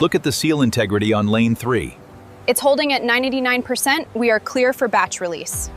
Look at the seal integrity on lane 3. It's holding at 99%. We are clear for batch release.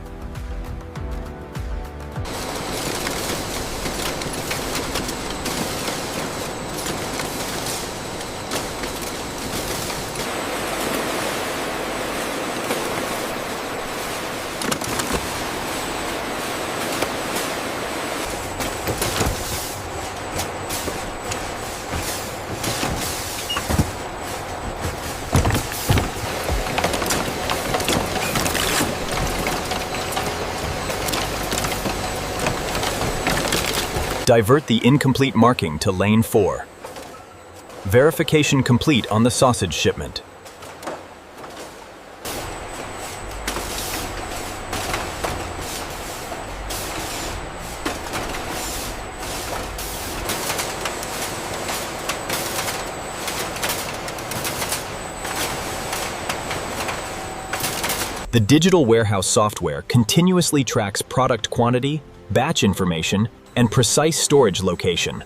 Divert the incomplete marking to lane 4. Verification complete on the sausage shipment. The digital warehouse software continuously tracks product quantity, batch information, and precise storage location.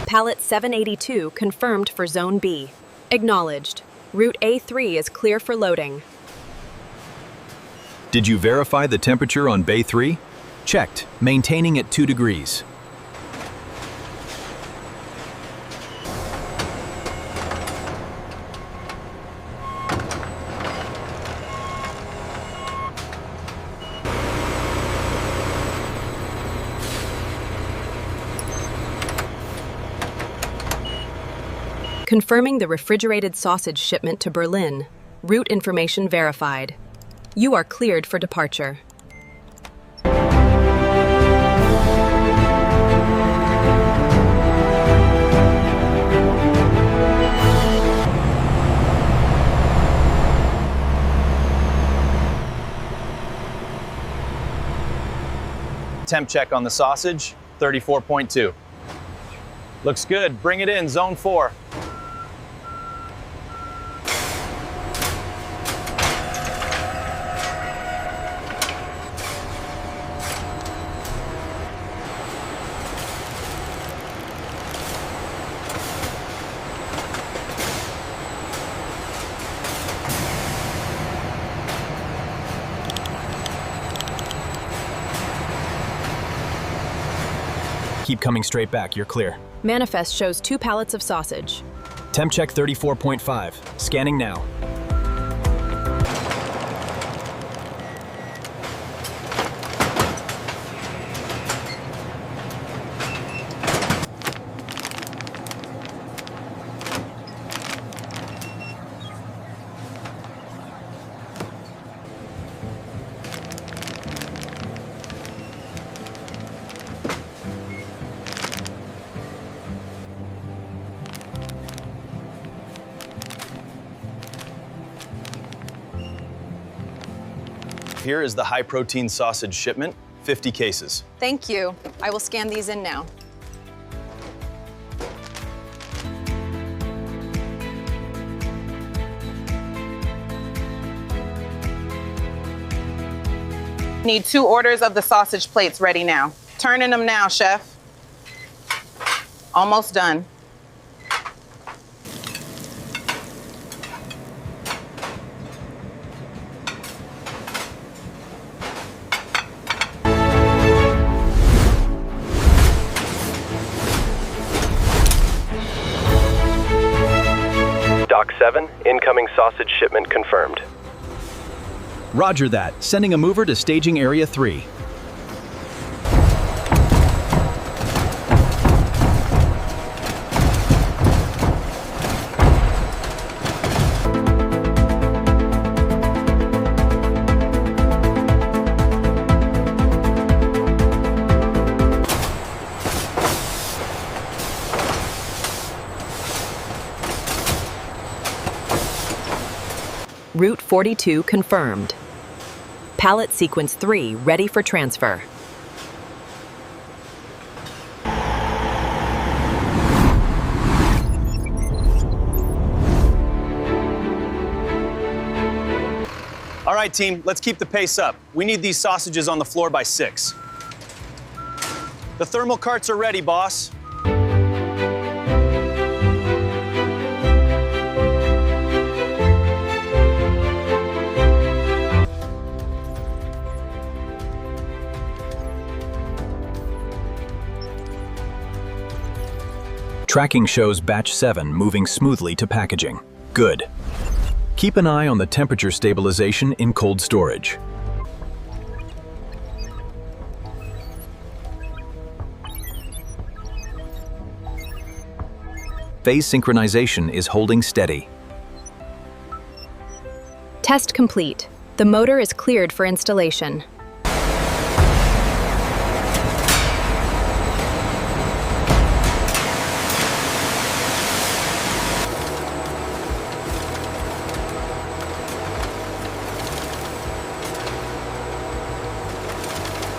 Pallet 782 confirmed for Zone B. Acknowledged. Route A3 is clear for loading. Did you verify the temperature on Bay 3? Checked, maintaining at 2 degrees. Confirming the refrigerated sausage shipment to Berlin. Route information verified. You are cleared for departure. Temp check on the sausage, 34.2. Looks good. Bring it in, Zone 4. Keep coming straight back, you're clear. Manifest shows 2 pallets of sausage. Temp check 34.5. Scanning now. Here is the high-protein sausage shipment, 50 cases. Thank you. I will scan these in now. Need 2 orders of the sausage plates ready now. Turning them now, chef. Almost done. Dock 7, incoming sausage shipment confirmed. Roger that. Sending a mover to staging area 3. Route 42 confirmed. Pallet sequence 3 ready for transfer. right, team, let's keep the pace up. We need these sausages on the floor by 6. The thermal carts are ready, boss. Tracking shows batch 7 moving smoothly to packaging. Good. Keep an eye on the temperature stabilization in cold storage. Phase synchronization is holding steady. Test complete. The motor is cleared for installation.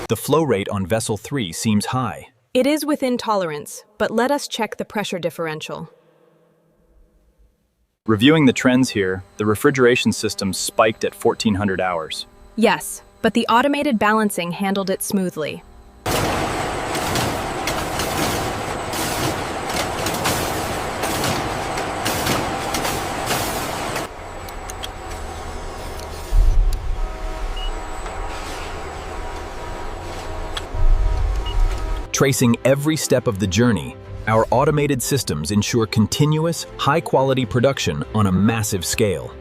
The flow rate on vessel 3 seems high. It is within tolerance, but let us check the pressure differential. Reviewing the trends here, the refrigeration system spiked at 1400 hours. Yes, but the automated balancing handled it smoothly. Tracing every step of the journey, our automated systems ensure continuous, high-quality production on a massive scale.